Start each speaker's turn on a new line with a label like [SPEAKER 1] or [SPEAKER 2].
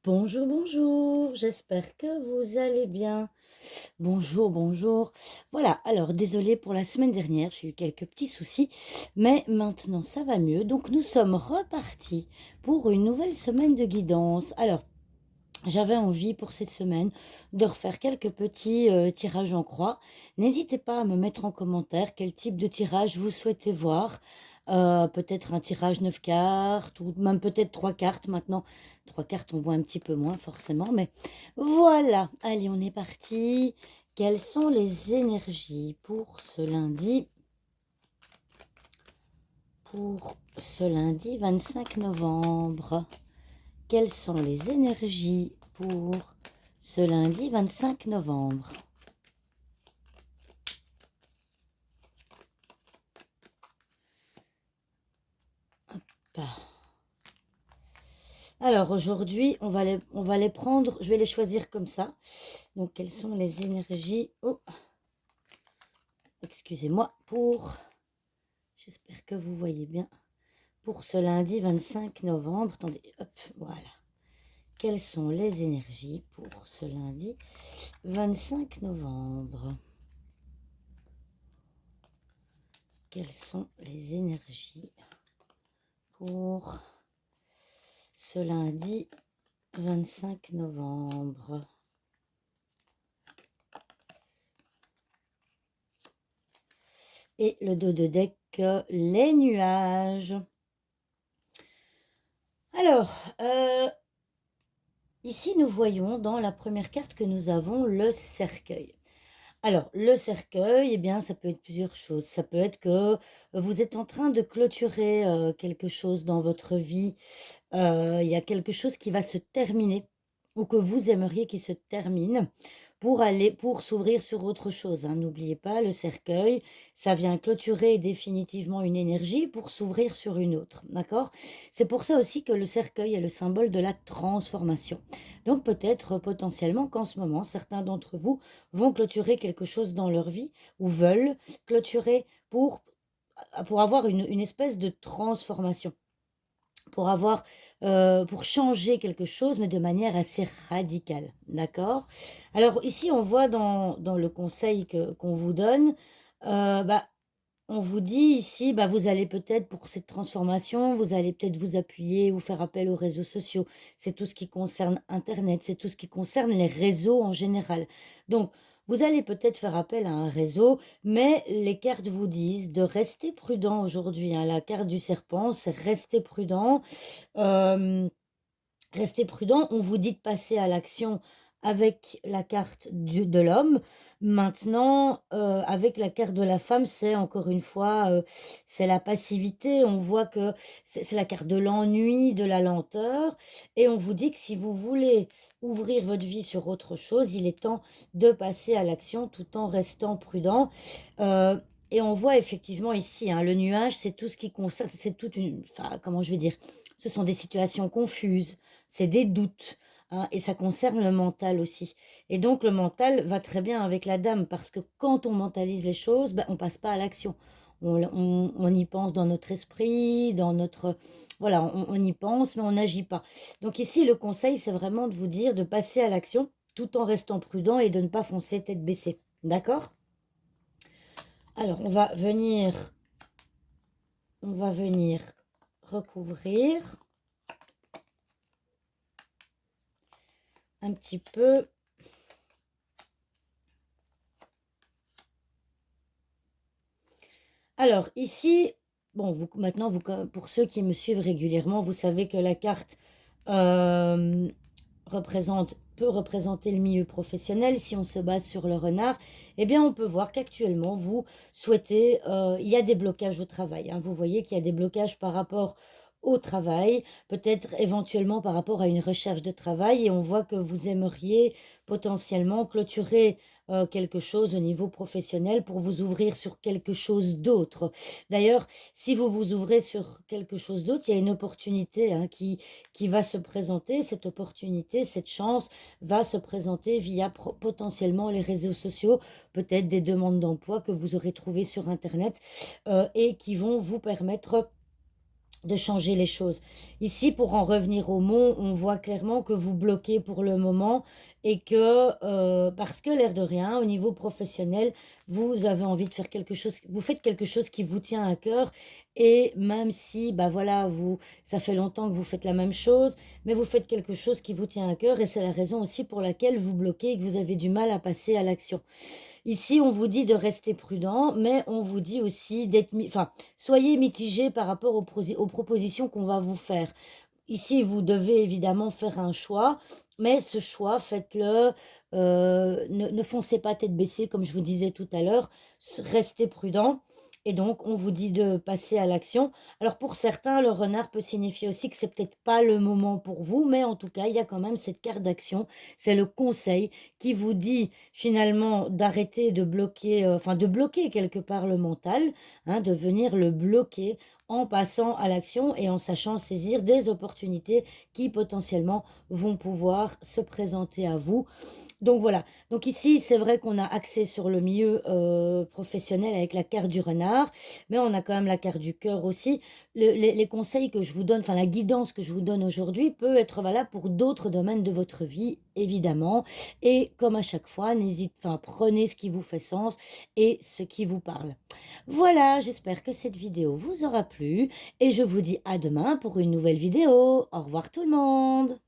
[SPEAKER 1] Bonjour, bonjour, j'espère que vous allez bien. Bonjour, bonjour. Voilà, alors désolée pour la semaine dernière, j'ai eu quelques petits soucis, mais maintenant ça va mieux. Donc nous sommes repartis pour une nouvelle semaine de guidance. Alors, j'avais envie pour cette semaine de refaire quelques petits tirages en croix. N'hésitez pas à me mettre en commentaire quel type de tirage vous souhaitez voir. Peut-être un tirage 9 cartes ou même peut-être 3 cartes maintenant. 3 cartes, on voit un petit peu moins forcément, mais voilà. Allez, on est parti. Quelles sont les énergies pour ce lundi? Pour ce lundi 25 novembre. Quelles sont les énergies pour ce lundi 25 novembre? Bah. Alors aujourd'hui, on va les prendre, je vais les choisir comme ça. Donc quelles sont les énergies? Oh, excusez-moi j'espère que vous voyez bien, pour ce lundi 25 novembre. Attendez, hop, voilà. Quelles sont les énergies pour ce lundi 25 novembre? Quelles sont les énergies pour ce lundi 25 novembre? Et le dos de deck, les nuages. Alors, ici nous voyons dans la première carte que nous avons le cercueil. Alors, le cercueil, eh bien, ça peut être plusieurs choses. Ça peut être que vous êtes en train de clôturer quelque chose dans votre vie. Il y a quelque chose qui va se terminer ou que vous aimeriez qu'il se termine pour s'ouvrir sur autre chose, hein. N'oubliez pas, le cercueil, ça vient clôturer définitivement une énergie pour s'ouvrir sur une autre, d'accord? C'est pour ça aussi que le cercueil est le symbole de la transformation. Donc peut-être potentiellement qu'en ce moment, certains d'entre vous vont clôturer quelque chose dans leur vie ou veulent clôturer pour avoir une espèce de transformation, pour changer quelque chose, mais de manière assez radicale, d'accord? Alors ici, on voit dans le conseil qu'on vous donne, bah, on vous dit ici, bah, vous allez peut-être pour cette transformation, vous allez peut-être vous appuyer ou faire appel aux réseaux sociaux. C'est tout ce qui concerne internet, c'est tout ce qui concerne les réseaux en général. Donc, vous allez peut-être faire appel à un réseau, mais les cartes vous disent de rester prudent aujourd'hui, hein. La carte du serpent, c'est rester prudent. Hem Restez prudent, on vous dit de passer à l'action avec la carte de l'homme. Maintenant, avec la carte de la femme, c'est encore une fois, c'est la passivité. On voit que c'est la carte de l'ennui, de la lenteur et on vous dit que si vous voulez ouvrir votre vie sur autre chose, il est temps de passer à l'action tout en restant prudent. Et on voit effectivement ici, hein, le nuage, c'est tout ce qui concerne, c'est toute une, enfin, comment je vais dire? Ce sont des situations confuses, c'est des doutes, hein, et ça concerne le mental aussi. Et donc le mental va très bien avec la dame parce que quand on mentalise les choses, ben, on passe pas à l'action. On y pense dans notre esprit, dans notre... Voilà, on y pense, mais on n'agit pas. Donc ici, le conseil, c'est vraiment de vous dire de passer à l'action tout en restant prudent et de ne pas foncer tête baissée. D'accord? Alors, on va venir recouvrir un petit peu. Alors ici, bon, maintenant, pour ceux qui me suivent régulièrement, vous savez que la carte euh, peut représenter le milieu professionnel. Si on se base sur le renard, eh bien, on peut voir qu'actuellement, vous souhaitez, il y a des blocages au travail, hein. Vous voyez qu'il y a des blocages par rapport au travail, peut-être éventuellement par rapport à une recherche de travail, et on voit que vous aimeriez potentiellement clôturer quelque chose au niveau professionnel pour vous ouvrir sur quelque chose d'autre. D'ailleurs, si vous vous ouvrez sur quelque chose d'autre, il y a une opportunité, hein, qui va se présenter. Cette opportunité, cette chance va se présenter via potentiellement les réseaux sociaux, peut-être des demandes d'emploi que vous aurez trouvées sur Internet et qui vont vous permettre de changer les choses. Ici, pour en revenir au mont, on voit clairement que vous bloquez pour le moment et que, parce que l'air de rien, au niveau professionnel, vous avez envie de faire quelque chose, vous faites quelque chose qui vous tient à cœur et même si, bah voilà, vous, ça fait longtemps que vous faites la même chose, mais vous faites quelque chose qui vous tient à cœur et c'est la raison aussi pour laquelle vous bloquez et que vous avez du mal à passer à l'action. Ici, on vous dit de rester prudent, mais on vous dit aussi d'être enfin, soyez mitigé par rapport aux propositions qu'on va vous faire. Ici, vous devez évidemment faire un choix, mais ce choix, faites-le, ne foncez pas tête baissée comme je vous disais tout à l'heure, restez prudent et donc on vous dit de passer à l'action. Alors pour certains, le renard peut signifier aussi que c'est peut-être pas le moment pour vous, mais en tout cas, il y a quand même cette carte d'action. C'est le conseil qui vous dit finalement d'arrêter de bloquer, enfin de bloquer quelque part le mental, hein, de venir le bloquer en passant à l'action et en sachant saisir des opportunités qui potentiellement vont pouvoir se présenter à vous. Donc voilà, donc ici, c'est vrai qu'on a axé sur le milieu, professionnel avec la carte du renard, mais on a quand même la carte du cœur aussi. Les conseils que je vous donne, enfin la guidance que je vous donne aujourd'hui peut être valable pour d'autres domaines de votre vie, évidemment et comme à chaque fois, enfin prenez ce qui vous fait sens et ce qui vous parle. Voilà, j'espère que cette vidéo vous aura plu et je vous dis à demain pour une nouvelle vidéo. Au revoir tout le monde.